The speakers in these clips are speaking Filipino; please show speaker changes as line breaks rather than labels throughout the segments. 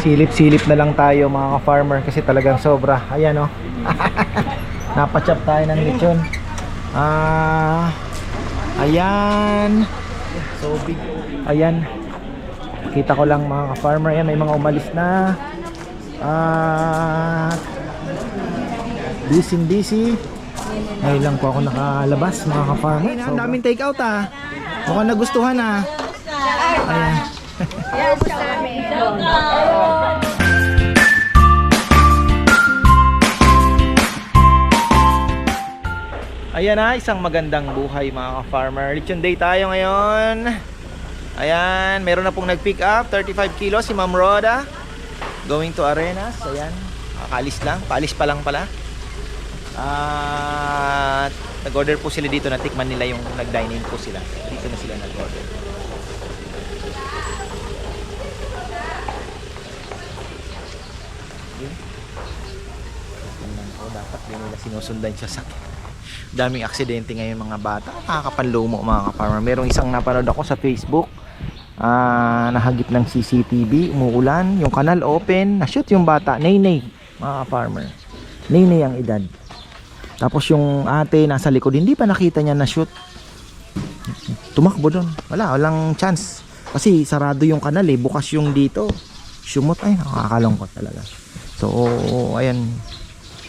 Silip-silip na lang tayo mga ka-farmer kasi talagang sobra. Ayan oh. Napachop tayo ng lechon. Ayan. So big. Ayan. Kita ko lang mga ka-farmer. Ayan, may mga umalis na. Busy. Ngayon lang po ako nakalabas mga ka-farmer. Ang daming take out ah. Mukhang nagustuhan ah. Ayan. Ayan na, isang magandang buhay mga ka-farmer. Lechon day tayo ngayon. Ayan, meron na pong nag-pick up 35 kilos si Ma'am Rhoda. Going to Arenas. Ayan, kakalis lang, paalis pa lang pala. At nag-order po sila dito, natikman nila yung nag-dine-in po sila. Dito na sila nag-order. Dapat din nila sinusundan siya sa daming aksidente ngayon mga bata. Nakakapanlumo mga ka-farmer. Merong isang napanood ako sa Facebook, nahagip ng CCTV, umuulan, yung kanal open, na-shoot yung bata, Naynay mga ka-farmer. Naynay ang edad. Tapos yung ate nasa likod, hindi pa nakita niya na-shoot. Tumakbo doon. Walang chance. Kasi sarado yung kanal eh, bukas yung dito. Sumot, ay nakakalungkot talaga. So ayan.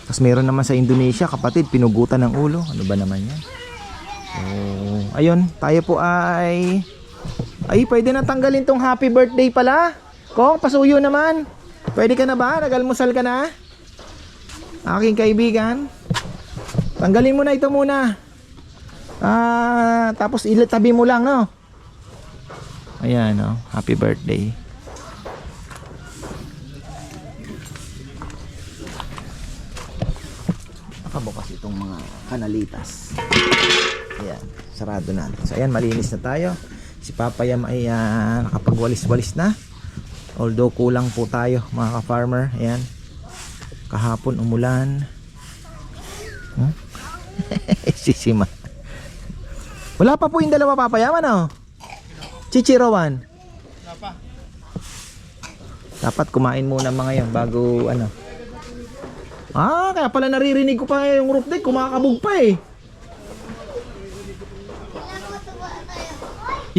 Tapos meron naman sa Indonesia, kapatid, pinugutan ng ulo. Ano ba naman yan? So, ayun, tayo po ay pwede na tanggalin tong happy birthday pala. Kong, pasuyo naman. Pwede ka na ba? Nag-almusal ka na? Aking kaibigan. Tanggalin mo na ito muna. Tapos ilatabi mo lang, no? Ayan, no? Happy birthday. Nakabukas itong mga kanalitas. Ayan, sarado natin. So ayan, malinis na tayo. Si Papayam ay nakapagwalis-walis na. Although kulang po tayo mga ka-farmer. Ayan, kahapon umulan. Sisima. Wala pa po yung dalawa Papayam, ano? Chichirawan. Wala pa. Dapat kumain muna mga yan bago ano. Kaya pala naririnig ko pa yung roof deck, kumakabog pa eh.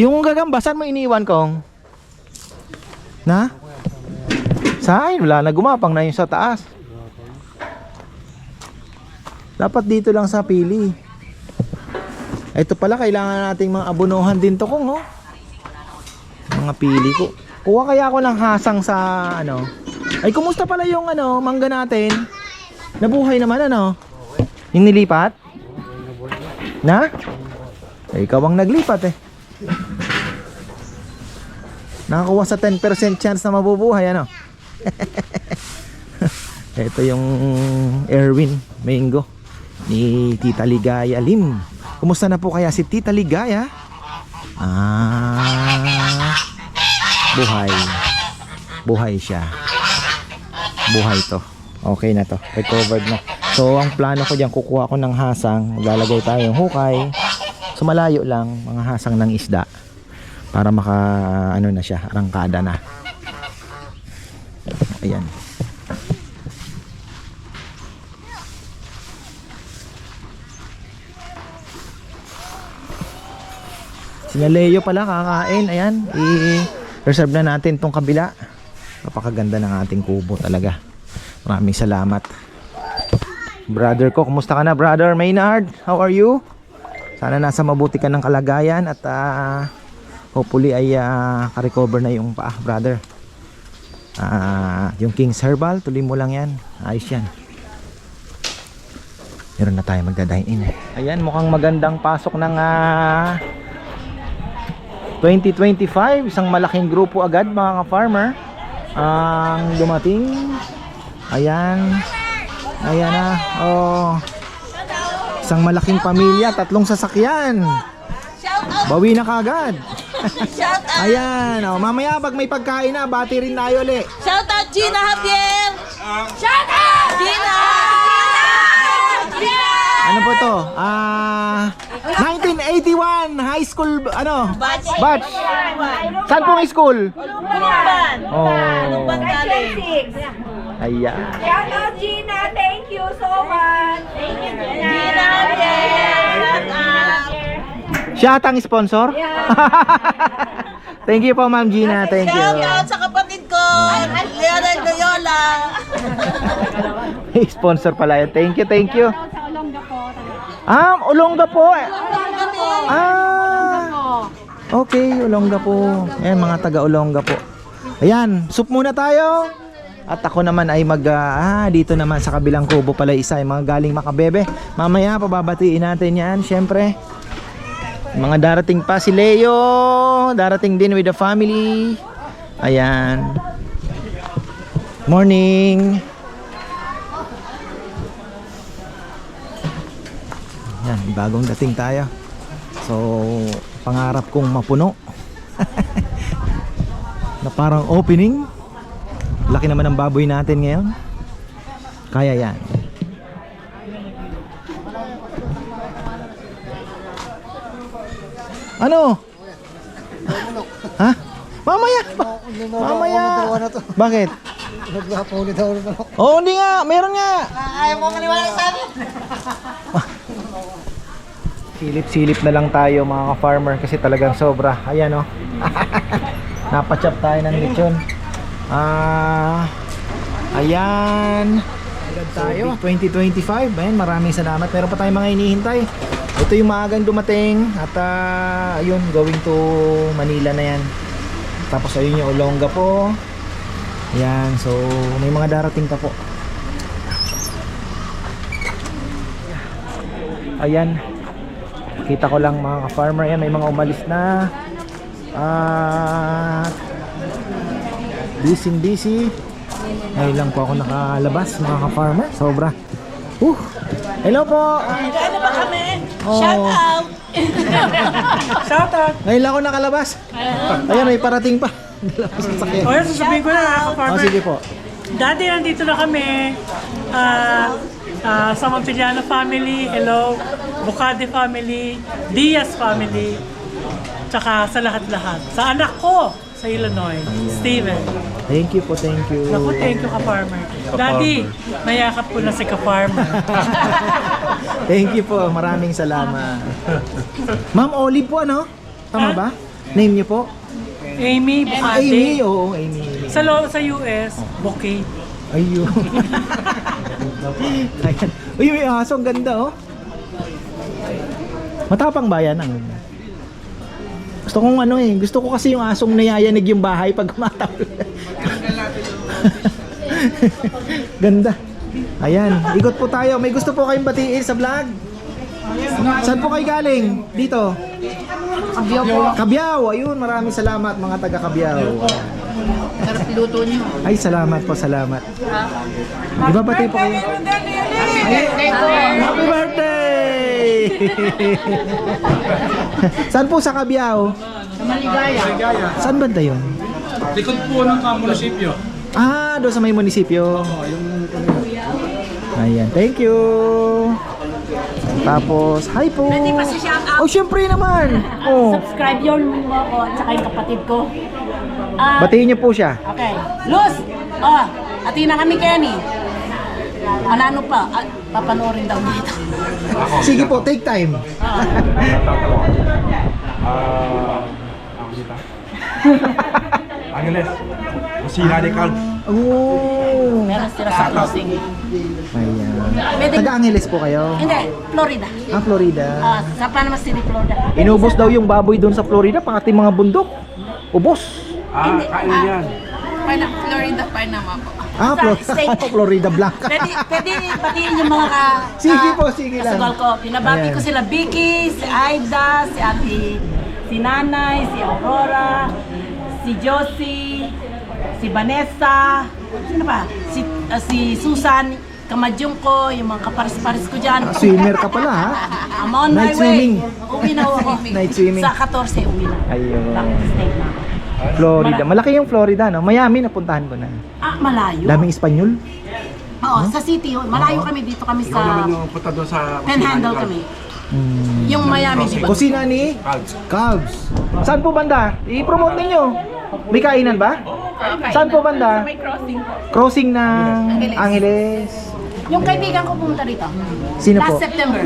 Yung gagambasan mo iniwan kong? Na? Saan? Wala na, gumapang na yung sa taas. Dapat dito lang sa pili. Ito pala, kailangan nating mga abonohan din to kong, oh. Mga pili ko. Kuha kaya ako ng hasang sa ano. Ay, kumusta pala yung ano, mangga natin? Nabuhay naman ano? Yung nilipat? Na? Ay, ikaw ang naglipat eh. Nakakuha sa 10% chance na mabubuhay ano? Ito yung Erwin Mingo ni Tita Ligaya Lim. Kumusta na po kaya si Tita Ligaya? Buhay siya. Buhay to. Okay na to, recovered na. So ang plano ko diyan, kukuha ko ng hasang, maglalagay tayo ng hukay. So malayo lang, mga hasang ng isda para maka ano na siya, arangkada na. Ayan. Sina Leo pala kakain. Ayan, i-reserve na natin tong kabila. Napakaganda ng ating kubo talaga. Maraming salamat. Brother ko, kumusta ka na brother Maynard? How are you? Sana nasa mabuti ka ng kalagayan at hopefully ay ka-recover na yung paa brother. Yung King's Herbal, tuloy mo lang yan. Ayos yan. Meron na tayo magda-dine in. Ayan, mukhang magandang pasok ng 2025. Isang malaking grupo agad mga ka-farmer ang dumating. Ayan na. Oh, isang malaking pamilya, 3 sasakyan. Bawi na kagad. Ayan, oh, mamaya pag may pagkain na, bati rin tayo ulit.
Shout out Gina Javier. Shout out Gina.
Ano po to? 1981 high school, ano? Batch. Saan pong school?
Lumban.
Oh.
Lumban College.
Ayan.
Shout out Gina, thank you so much. Thank you,
Gina, shout out.
Siya atang sponsor? Thank you po, Ma'am Gina. Thank you.
Shout out sa kapatid ko, Leonel Loyola.
Sponsor pala yan. Thank you, thank you. Olongga po. Okay, Olongga po. Ayan, mga taga Olongga po. Ayan, soup muna tayo. At ako naman ay dito naman sa kabilang kubo pala isa, yung mga galing Makabebe. Mamaya pababatiin natin yan, syempre. Mga darating pa si Leo, darating din with the family. Ayan. Morning. Yan, bagong dating tayo. So, pangarap kong mapuno. Na parang opening. Laki naman ng baboy natin ngayon. Kaya yan. Ano? Ha? Mamaya. Mamaya. Bakit? Oo, hindi nga. Meron nga.
Ayaw mo maniwala sa amin.
Silip-silip na lang tayo mga ka-farmer kasi talagang sobra. Ayan o. Napachop tayo ng lechon. Ayan. Agad tayo. 2025. Ayan, maraming salamat. Meron pa tayong mga hinihintay. Ito yung maagang dumating. At ayun, going to Manila na yan. Tapos ayun yung Olongga po. Ayan, so may mga darating pa po. Ayan. Kita ko lang mga ka-farmer. Ayan, may mga umalis na. Busy. Ngayon lang po ako nakalabas mga ka-farmer. Sobra. Hello po.
Ano ba kami?
Oh.
Shout out.
Shout out!
Ngayon lang ako nakalabas. Ayan, may parating pa.
O yan, sasabihin ko na farmer.
Sige po.
Dati nandito na kami sa Montiliano family, hello, Bucade family, Diaz family, tsaka sa lahat-lahat. Sa anak ko sa Illinois, Steven.
Thank you po, thank you.
Naku, thank you ka-farmer. Daddy, mayakap ko na si ka-farmer.
Thank you po, maraming salamat. Ma'am Olive po, ano? Tama ba? Name niyo po?
Amy Bucade.
Amy, oo, Amy.
Sa US, Bouquet.
Ayun. Ayan. Uy, may aso, ang ganda oh. Matapang ba yan? Gusto kong gusto ko kasi yung asong nayayanig yung bahay pag matapang. Ganda. Ayan, ikot po tayo. May gusto po kayong batiin sa vlog? Saan po kayo galing? Dito?
Kabiyaw po.
Kabiyaw, ayun, maraming salamat mga taga Kabiyaw.
Sarap luto niyo.
Ay, salamat po, salamat. Ibabati po kayo. Happy birthday! Saan po sa Kabiyaw?
Sa Maligaya.
Saan banda yun?
Likod po ng munisipyo.
Doon sa may munisipyo. Ayan, thank you. Tapos, hi po.
Pwede pa si shout out.
Oh, syempre naman. Oh.
Subscribe yun mo ako at saka yung kapatid ko.
Batiin niyo po siya.
Okay. Luz! Ati na kami, Kenny. Ano pa? Papanoorin daw dito.
Sige po, take time.
Angeles. Masina ni Carl.
Oh.
Meron sila sa closing.
Ayan.
Pwede-
Taga Angeles po kayo?
Hindi, Florida.
Florida.
Sa Panama City, Florida.
Inubos daw yung baboy doon sa Florida, pati mga bundok. Ubos.
Kain yan.
Florida, Panama po.
Florida Blanca.
Pwede batiin yung mga
Sige po, sige lang.
kasugal ko. Pinabati
Ayan.
ko sila Vicky, si Aida, si Ate, si Nanay, si Aurora, si Josie, si Vanessa, sino ba? Si Susan, kamadyong ko, yung mga kaparis-paris ko dyan.
Swimmer ka pala ha?
I'm on my
Night
way.
swimming.
Uwi na ako.
Night swimming.
Sa 14, uwi na.
Ayun.
Back to state na ako.
Florida. Malaki yung Florida, no? Miami, napuntahan ko na.
Malayo.
Daming Espanyol.
Oo, sa city. Malayo kami dito kami
Ikaw naman
sa
yung punta doon sa
Panhandle kami. Yung Miami, di ba?
Kusina ni
Calds.
Cubs. Saan po banda? I-promote ninyo. May kainan ba? Saan po banda? Crossing ng Angeles.
Yung kaibigan ko pumunta rito.
Sino po?
Last September.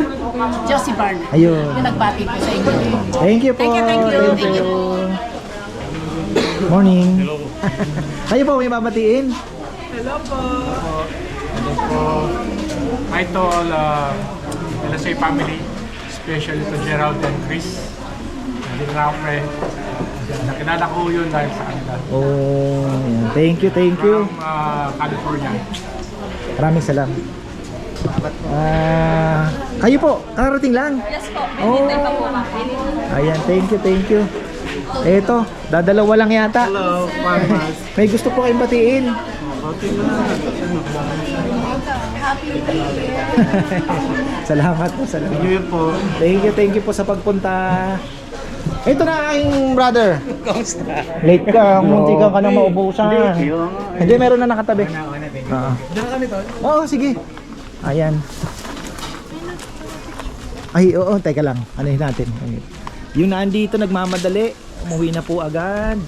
Josie Barner.
Ayun.
Yung nagbati po sa inyo.
Thank you po.
Thank you.
Thank you. Morning. Hello. Kayo po, may babatiin?
Hi to all LSA family, especially to Gerald and Chris. Hindi na ako nakilala ko yun dahil sa kanila.
Oh, yan. Thank you, thank you.
From California.
Maraming salamat. Kayo po, kararating lang?
Yes po,
Oh.
may pa po kami.
Ayan, thank you. Eto, dadalawa lang yata.
Hello, farmers.
May gusto po kayong batiin. Salamat po, salamat.
New Year po.
Thank you po sa pagpunta. Ito na aking brother. Late ka, munti ka nang maubusan. Hindi, meron na nakatabi. Oo, sige. Ayan. Ay, oo, teka lang. Anuhin natin. Yung nandito nagmamadali, umuwi na po agad.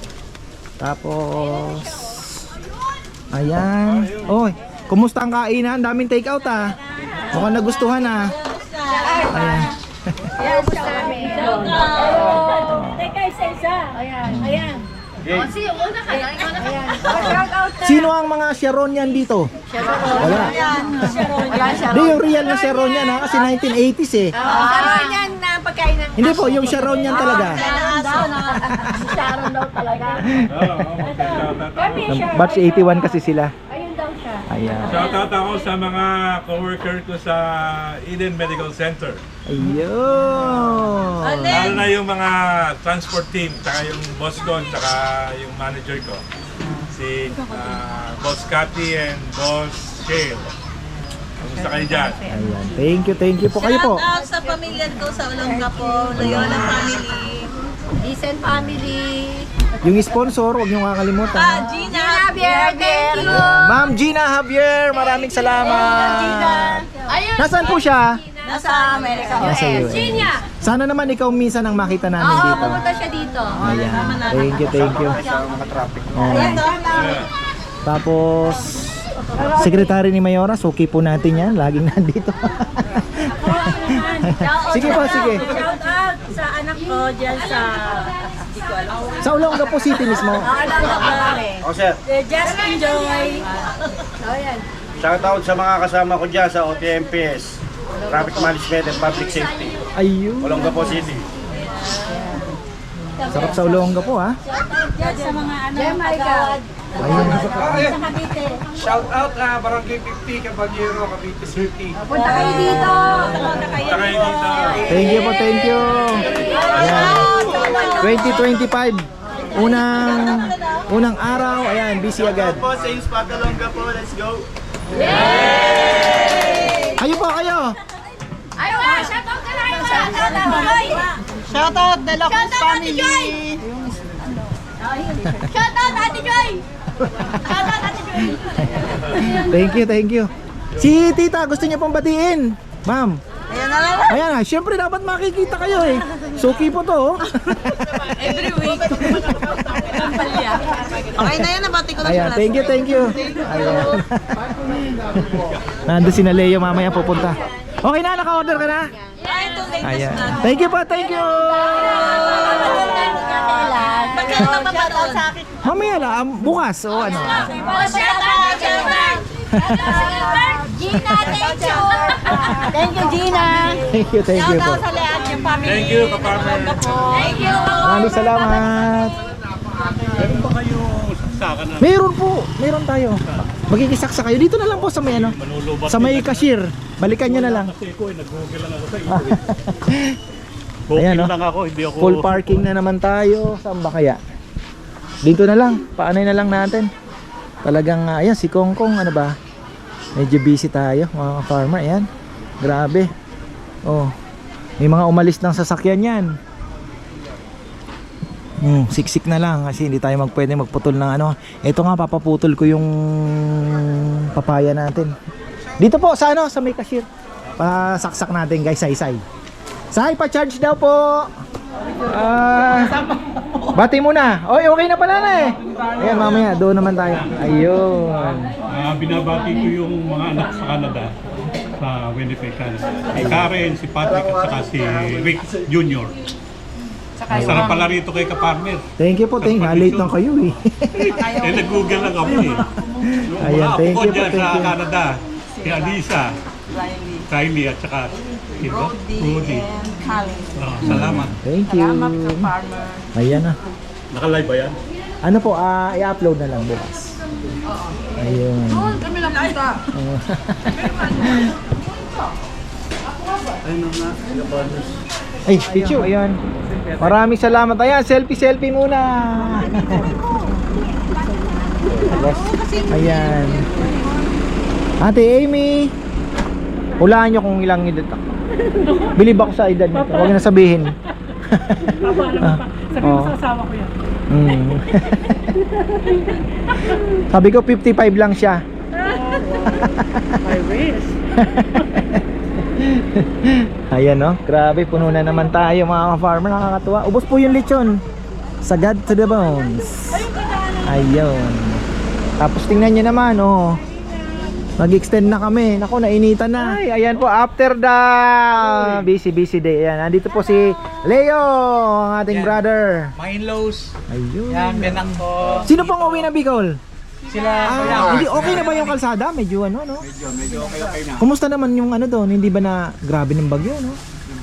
Tapos ayan. Oy, kumusta ang kainan? Daming take out ah. Mukhang nagustuhan ah. Ayan.
Teka, isa-isa. Ayan.
Sino ang mga Sharonian dito? Wala. Hindi, yung real na Sharonian ha, kasi 1980s eh.
Sharon yan na pagkain ng...
Hindi po, yung Sharonian talaga.
Sharon daw talaga. Kami, Sharon.
Batch 81 kasi sila.
Ayun daw siya.
Ayan.
Shoutout ako sa mga coworker ko sa Eden Medical Center.
Ayun.
Lalo na yung mga transport team, saka yung boss ko, saka yung manager ko. Si Boss Cathy and Boss Shale. Kamusta kayo dyan?
Ayan. Thank you po. Kayo po.
Shout out sa pamilya ko sa Olongapo, Loyola family.
Decent family.
Yung sponsor, huwag niyo kakalimutan.
Gina,
Javier, thank you.
Ma'am Gina Javier, maraming salamat.
Ayun.
Nasaan po siya?
nasa Amerika.
Nasa US.
Gina.
Sana naman ikaw minsan ang makita namin
Oo,
dito.
pumunta siya dito.
Ayan. Thank you. Ayan. Tapos, sekretary ni Mayora, suki po natin yan. Laging nandito. Sige po, sige.
Shout out sa anak ko dyan sa...
Sa Olongapo City mismo.
O sir,
Just enjoy.
shout out sa mga kasama ko dyan sa OTMPS, Traffic Management and Public Safety,
Ayun.
Olongapo City.
Sarap sa Olongapo ha.
Sa mga ano,
my God.
Ayun.
sa Cavite.
Shout out Barangay 50, Caballero, Cavite City.
Punta kayo dito.
Thank you po, thank you. Ayan. 2025. Unang araw, ayan, busy agad.
Po sa Spot Olongapo, let's go.
Kayo po, kayo.
Ayaw ah, shout out ka lang. Shout out
Shout out De La Cruz family.
Shout out Ate Joy. Shout out Ate Joy.
Thank you. Si tita, gusto niya pong batiin. Ma'am.
Ayan na lang.
Ayan ha, syempre dapat makikita kayo eh. Suki po to.
Every week. Okay na yan, nabati ko na
Ayan,
siya.
thank you. Ayan. Nandun si Naleo, mamaya pupunta. Okay na, naka-order ka na? Ayan. Thank you po, thank you.
Pagkano na papanood sa akin?
Mamaya lang, bukas o ano.
Shout out Gilbert. Gina, thank you. Thank you, Gina.
Thank you po.
Sa lahat yung family.
Thank you, Kaparmer.
Thank you.
Maraming salamat.
Meron ba kayo saksakan na
Meron tayo. Magkikisaksa kayo. Dito na lang po sa may ano. Sa may cashier. Balikan nyo na lang.
kasi ko? Nag-google lang ako sa iyo.
Ayan,
Booking
no?
lang ako, hindi ako...
Full parking na naman tayo. Saan ba kaya? Dito na lang. Paanay na lang natin. Talagang, ayan, si Kongkong, ano ba? Medyo busy tayo, mga farmer. Ayan. Grabe. Oh. May mga umalis ng sasakyan yan. Siksik na lang kasi hindi tayo pwede magputol ng ano. Ito nga, papaputol ko yung papaya natin. Dito po sa ano, sa may cashier. Pasaksak natin guys, say. Say, pa-charge daw po. Bati muna. Oy, okay na pala na eh. Ayan, mamaya, doon naman tayo. Ayun.
Binabati ko yung mga anak sa Canada, sa Winnipeg, Canada. Si Karen, si Patrick, at saka si Rick Jr. Sarap pala rito kay Kaparmer.
Thank you po, late lang kayo eh.
Nag-google lang kami eh. Yung
Ayan,
mga apo
thank
ko
you po,
dyan
thank
sa
you.
Canada, si Alisa, Kylie, at saka si Rudy. Salamat.
Thank you. Ayan na.
Naka-live ba yan?
Ano po, i-upload na lang bukas. Ayun.
Kami lang punta.
Ay, picture. Ayan. Maraming salamat. Ayan, selfie muna. Ayan. Ate Amy. Hulaan nyo kung ilang edad ako. Bilib ako sa edad nito. Huwag na sabihin.
Sabi mo sa asawa ko yan.
Sabi ko 55 lang siya.
I wish.
Ayan no, grabe, puno na naman tayo mga farmer, nakakatuwa. Ubos po yung lechon. Sagad to the bones. Ayun. Tapos tingnan nyo naman, oh. Mag-extend na kami. Naku, nainitan na. Ay, ayan po, after the busy day. Ayan, nandito po si Leo, ang ating brother.
Mga in-laws.
Ayun.
Yan, ganak ko.
Sino pong uwi ng Bicol?
Sila,
Hindi, okay na ba yung kalsada? Medyo ano, no?
medyo okay na.
Kumusta naman yung ano doon? Hindi ba na grabe ng bagyo, no?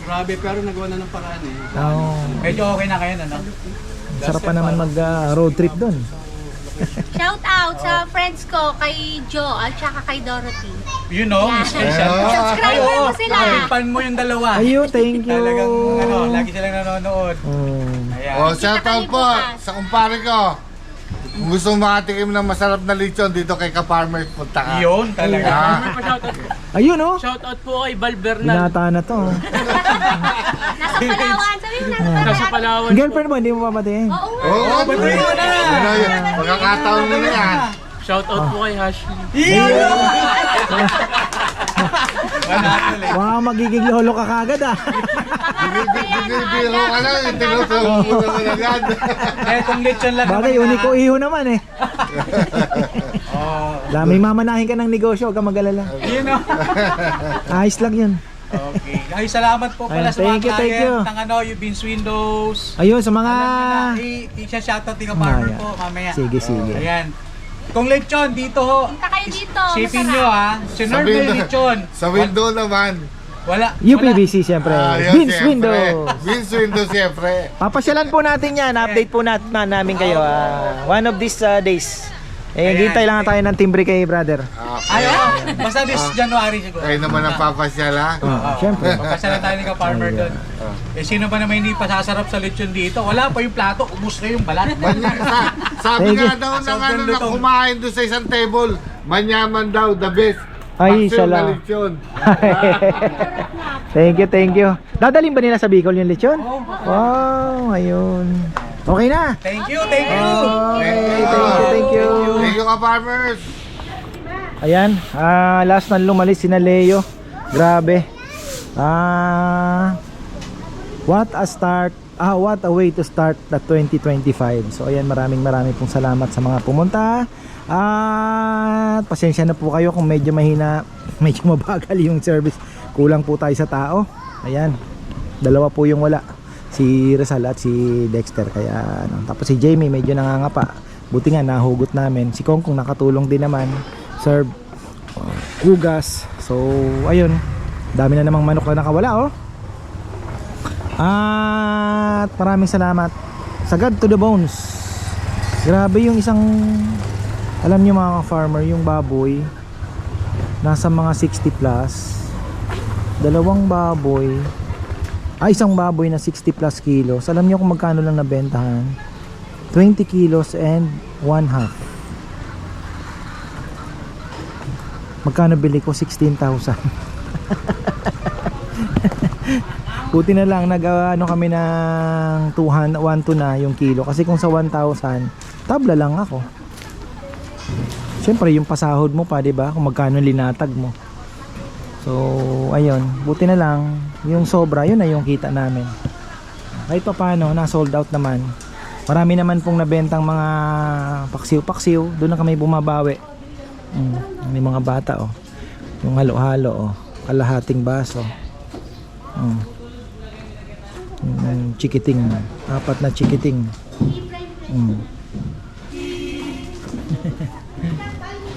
Grabe, pero nagawa na ng paraan eh.
Oo.
Medyo okay na kayo, ano?
Sarap pa naman mag road trip doon.
Shout out sa friends ko, kay Joe at saka kay Dorothy.
You know,
Yeah.
special.
Subscriber mo sila.
Fan mo yung dalawa.
Ayun, thank you.
Talagang, lagi silang nanonood. Ayan.
Shoutout po
sa kumpare ko. Kung gusto makatikim ng masarap na lechon dito kay Ka-Farmer, punta ka.
Yun, talaga.
Ayun, oh.
Shoutout po kay Val Bernal.
Binata na to.
Nasa Palawan. Sabi mo nasa Palawan.
Ang girlfriend mo, hindi mo papatiin.
Oo nga.
Oo,
Ba't mo na?
Magkakataon na yan.
Shoutout po kay Ashley.
Wow, magiging lolo ka kagad ah.
Binibiro ka lang, tinutulog mo naman agad.
Eh, kung lechon lang
Bagay, uniko iho naman eh. May mamanahin ka ng negosyo, huwag ka mag-alala.
Yun o.
Ayos lang yun.
Okay. Ay, salamat po pala
Ayun,
sa mga
thank you.
client ng yung Beans Windows.
Ayun, sa mga...
I-shoutout din ka partner
Maya.
po mamaya.
Sige.
Ayan. Kung lechon, dito ho.
Punta kayo dito.
Sipin
Masarap.
nyo ha. Sinerve kayo lechon.
Sa window naman.
Wala.
UPVC siyempre.
Yun,
Beans
siyempre.
Windows.
Beans Windows siyempre.
Papasyalan po natin yan. Update po namin kayo. One of these days.
Ayan.
Hintay lang tayo ng timbre kay brother.
Ay, basta this January siguro.
Kayo naman ang papasyala.
Siyempre.
Papasyalan tayo ni ka-farmer doon. Eh, sino ba naman hindi pasasarap sa lechon dito? Wala pa yung plato. Ubus na yung balat.
Sabi
Thank
nga
you.
daw ng
Sobrang
na
lutong.
kumain doon sa isang table, manyaman daw, the best.
Ay,
Paksiw na
salamat.
lechon.
Thank you. Dadalhin ba nila sa Bicol yung lechon? Wow, ayun. Okay na.
Thank you.
Okay, thank you.
Thank you, Ka-Farmers.
Ayan, last na lumalis si Leo. Grabe. What a way to start the 2025. So ayan, maraming pong salamat sa mga pumunta. At pasensya na po kayo kung medyo mahina, medyo mabagal yung service. Kulang po tayo sa tao. Ayan, dalawa po yung wala, si Rizal at si Dexter. Kaya tapos si Jamie medyo nangangapa. Buti nga nahugot namin. Si Kongkong nakatulong din naman, serve hugas. So ayun, dami na namang manok na nakawala, oh. At maraming salamat. Sagad to the bones. Grabe yung isang, alam nyo mga farmer, yung baboy nasa mga 60 plus. Dalawang baboy, isang baboy na 60 plus kilos. Alam nyo kung magkano lang nabentahan? 20 kilos and 1/2. Magkano bili ko? 16,000. Buti na lang nag-ano kami ng 1-2 na yung kilo. Kasi kung sa 1,000, tabla lang ako. Siyempre yung pasahod mo pa, 'di ba? Kung magkano linatag mo. So, ayun, buti na lang yung sobra, yun na yung kita namin. Kahit pa paano, na-sold out naman. Marami naman pong nabentang mga paksiw-paksiw. Doon na kami bumabawi. May mga bata, oh. Yung halo-halo, oh. Kalahating baso. Chikiting. 4 na chikiting.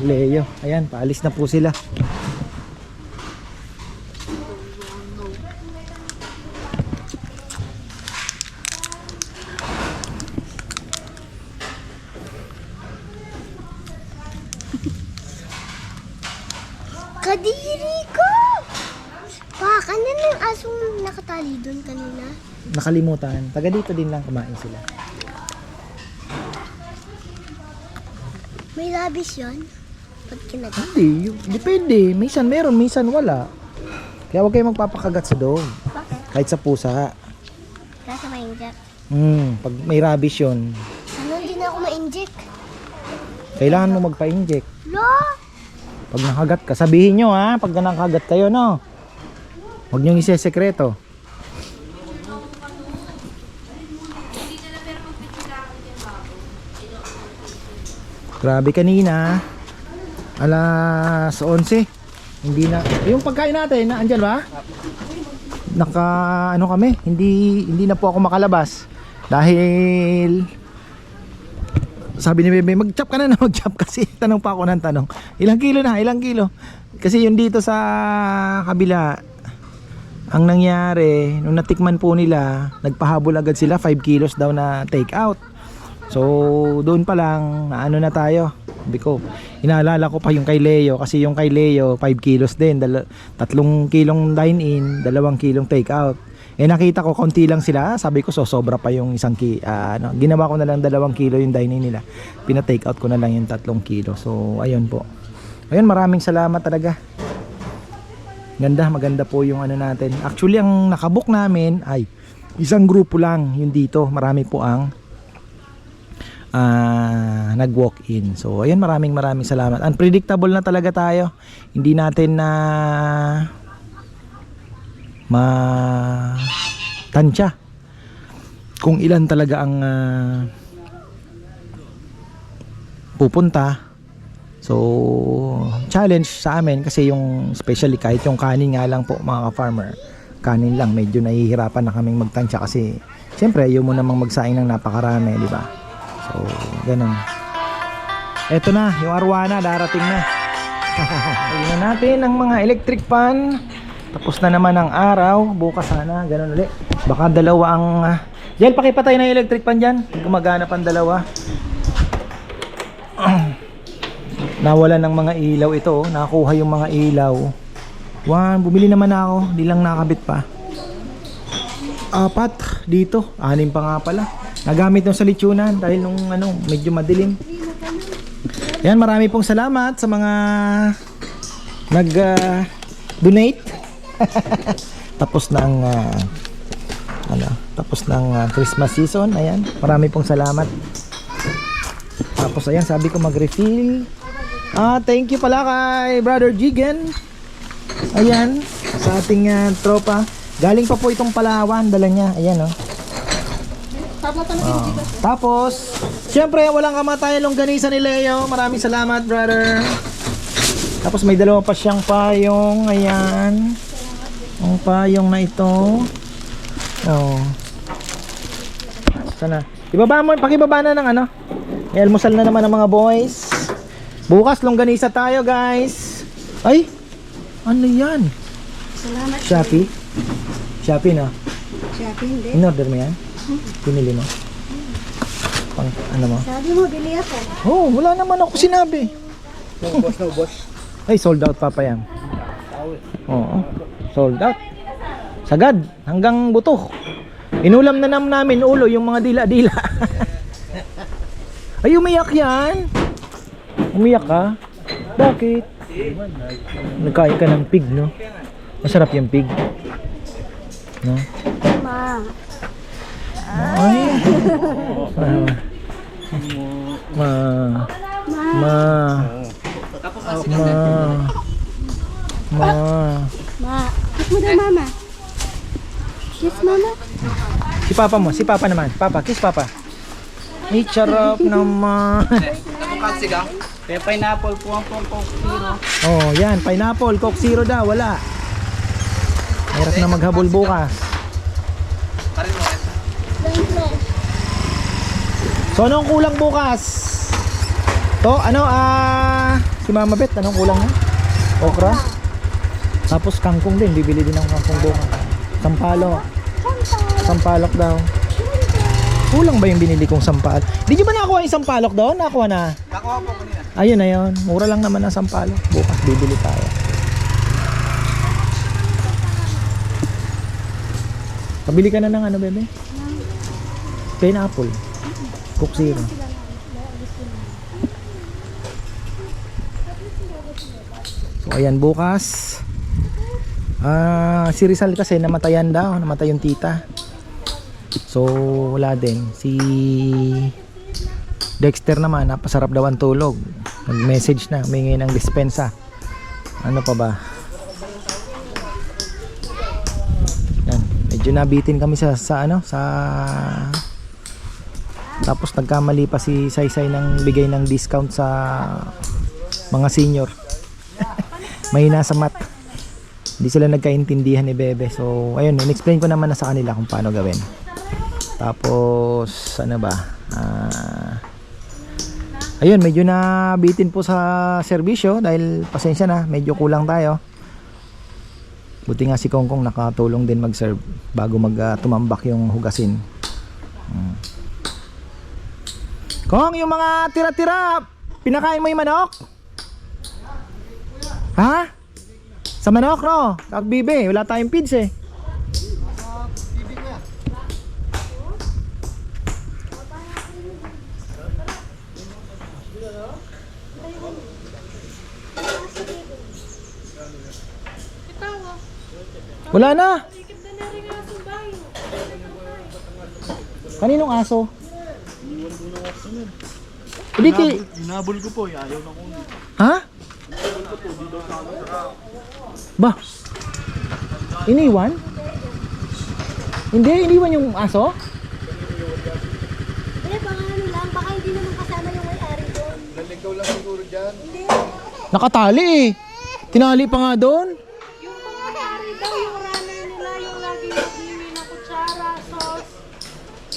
Leo. Ayan, paalis na po sila.
Kadiri ko! Pa, kanina yung asong nakatali doon kanina.
Nakalimutan. Taga dito din lang kumain sila.
May labis yun? Pag kinagat?
Hindi. Depende. Minsan meron, minsan wala. Kaya huwag kayo magpapakagat sa dog.
Bakit?
Kahit sa pusa.
Kasa ma-inject.
Pag may rabies yun,
Ano, hindi na ako ma-inject.
kailangan mo magpa-inject.
Lo!
Pag nakagat ka, sabihin nyo ha, pag nakagat kayo, no? Huwag nyo isesekreto. Grabe kanina, alas 11, hindi na, yung pagkain natin, andyan ba? Ano kami, hindi na po ako makalabas. Dahil sabi ni Bebe, mag-chop ka na, mag-chop kasi tanong pa ako ng tanong. Ilang kilo na? Ilang kilo? Kasi yung dito sa kabila, ang nangyari, nung natikman po nila, nagpahabol agad sila, 5 kilos daw na take out. So, doon pa lang, ano na tayo. Sabi ko, inaalala ko pa yung kay Leo, kasi yung kay Leo, 5 kilos din, 3 kilong dine-in, 2 kilong take out. Eh nakita ko konti lang sila, sabi ko sobra pa yung ginawa ko na lang 2 kilo yung dine-in nila. Pina-take out ko na lang yung 3 kilo. So ayun po. Ayun, maraming salamat talaga. Maganda po yung ano natin. Actually ang nakabook namin ay isang grupo lang yung dito. Marami po ang nag-walk-in. So ayun, maraming salamat. Unpredictable na talaga tayo. Hindi natin na tansya kung ilan talaga ang pupunta. So challenge sa amin kasi yung especially kahit yung kanin nga lang po mga ka-farmer, kanin lang medyo nahihirapan na kaming magtansya kasi siyempre ayaw mo namang magsaing ng napakarami, di ba? So ganun. Eto na yung arwana, darating na. Ayun na natin ang mga electric fan. Tapos na naman ang araw. Bukas sana, ganun ulit. Baka 2 ang Jel, pakipatay na yung electric pan dyan. Gumagana pang 2. Nawalan ng mga ilaw ito, nakakuha yung mga ilaw. Bumili naman ako, di lang nakabit pa. 4 dito, 6 pa nga pala. Nagamit nung sa litsunan dahil nung medyo madilim. Yan, marami pong salamat sa mga nag-donate. Tapos na ang Christmas season. Ayan, marami pong salamat. Tapos ayan, sabi ko mag-refill. Thank you pala kay Brother Jigen. Ayan, sa ating tropa. Galing pa po itong Palawan, dala niya. Ayan, oh. Tapos, syempre walang kamatayan longganisa ni Leo. Maraming salamat, brother. Tapos may 2 pa siyang payong. Ayan. Ang payong na ito. Sana. Ibaba mo, pakibaba na ng may almusal na naman ng mga boys. Bukas longganisa tayo, guys. Ay! Ano yan?
Salamat.
Shopee? Shopee na?
Shopee, hindi.
In-order mo yan? Pinili mo? Pang mo?
Sabi mo, bili ako.
Wala naman ako sinabi.
No boss.
Ay, sold out pa yan. Oo. Sold out. Sagad, hanggang buto. Inulam na namin ulo yung mga dila-dila. Ay, umiyak yan. Umiyak ka? Bakit? Nagkain ka ng pig, no? Masarap yung pig. No?
Ma.
Ay. Ma.
mo daw, mama. Kiss, mama.
Si Papa mo, si Papa naman. Papa, kiss Papa. Ay, charap naman.
Kaya pineapple po ang Coke Zero.
Oh, yan, pineapple, Coke Zero daw, wala. Hirap na maghabol bukas. So, anong kulang bukas? To, si Mama Beth, anong kulang niya? Okra? Tapos kangkong din, bibili din ng kangkong bukas. Sampalok daw. Kulang ba yung binili kong sampalok? Di nyo ba nakuha yung sampalok doon? Nakuha na?
Nakuha po kanina.
Ayun na yun. Mura lang naman ang sampalok. Bukas bibili tayo. Pabili ka na ng ano, bebe? Pineapple. Coke Zero. So ayan, bukas. Si Rizal kasi namatayan daw. Namatay yung tita. So wala din. Si Dexter naman, napasarap daw ang tulog. Nag-message na, humingi ng dispensa. Ano pa ba? Yan, medyo nabitin kami sa tapos nagkamali pa si Saysay ng bigay ng discount sa mga senior. Mahina sa math. Hindi sila nagkaintindihan ni Bebe. So ayun, in-explain ko naman na sa kanila kung paano gawin. Tapos ano ba? Ayun, medyo nabitin po sa serbisyo dahil pasensya na, medyo kulang tayo. Buti nga si Kongkong nakatulong din mag-serve bago tumambak yung hugasin. Kong, yung mga tira-tira, pinakain mo yung manok? Ha? Sa manok, no? Kak Bibi, wala tayong feeds eh. Wala na. Kaninong aso? Hindi
Inabol ko po, ayaw na ko.
Ha? Ba? Iniwan? Hindi, iniwan yung aso?
Baka ano lang, baka hindi naman kasama yung may-ari doon.
Naligaw lang siguro dyan.
Nakatali eh. Tinali pa nga doon.
Yung may-ari daw, yung runner nila, yung lagi nag-iwi ng kutsara, sauce.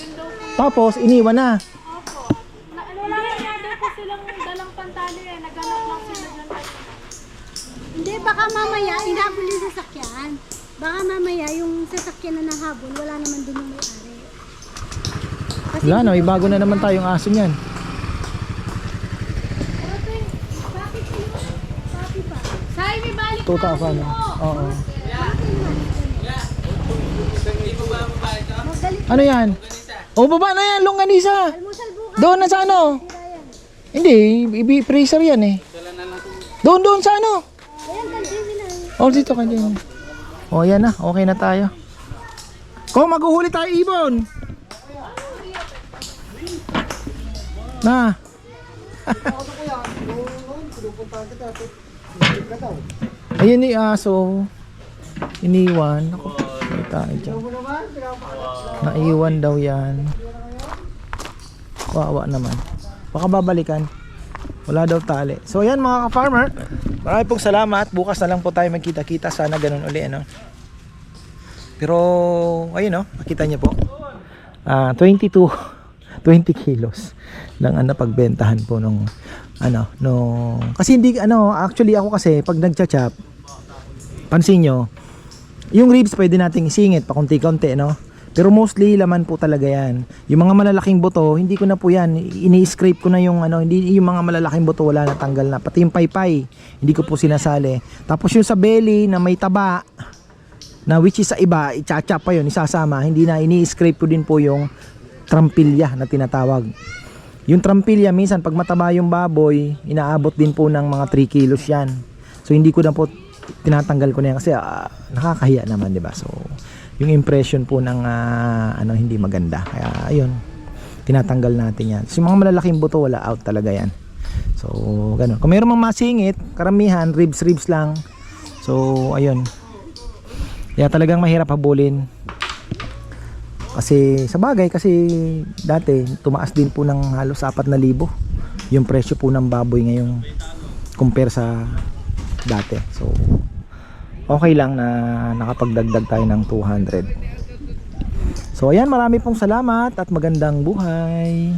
Yun daw po.
Tapos, iniwan na.
Opo. Ano lang, daw po silang dalang pantali eh. Naganap lang sila dyan. Hindi, baka mamaya, inahabol yung sasakyan. Baka mamaya, yung sasakyan na nahabol, wala naman doon yung may-ari.
Wala na, may bago na naman tayong aso niyan.
Bakit sila? Papi pa. Say, may balik
2,000. Oo. Ano yan? O, baba na yan, longganisa. Doon na sa ano? Hindi, freezer yan eh. Doon sa ano? Oh, dito ka dyan. O, yan na, okay na tayo. Kung maghuhuli tayo ibon. Na. Ayun ni aso. Iniwan. Ako, tayo dyan. Naiwan daw yan. Kawawa naman. Baka babalikan. Wala daw tali. So ayan mga ka-farmer, maraming pong salamat. Bukas na lang po tayo magkita-kita. Sana ganun uli, ano. Pero ayun, nakita niyo po. 20 kilos ng pagbentahan po nung kasi hindi actually ako kasi pag nagcha-chop, pansin nyo, yung ribs pwede nating isingit pa konti-konti, no? Pero mostly laman po talaga yan. Yung mga malalaking buto, hindi ko na po yan, ini-scrape ko na yung hindi yung mga malalaking buto, wala na, tanggal na. Pati yung paypay, hindi ko po sinasali. Tapos yung sa belly na may taba, na which is sa iba, i-chachap pa yun, isasama, hindi na, ini-scrape ko din po yung trampilya na tinatawag. Yung trampilya, minsan pag mataba yung baboy, inaabot din po ng mga 3 kilos yan. So hindi ko na po tinatanggal ko na yan kasi nakakahiya naman, 'di ba? So yung impression po ng hindi maganda. Kaya ayun, tinatanggal natin yan. So yung mga malalaking buto, wala, out talaga yan. So ganun. Kung mayroong mga masingit, karamihan ribs lang. So ayun. Kaya talagang mahirap habulin. Kasi sa bagay, kasi dati tumaas din po ng halos 4,000 yung presyo po ng baboy ngayong compare sa dati. So okay lang na nakapagdagdag tayo ng 200. So ayan, marami pong salamat at magandang buhay.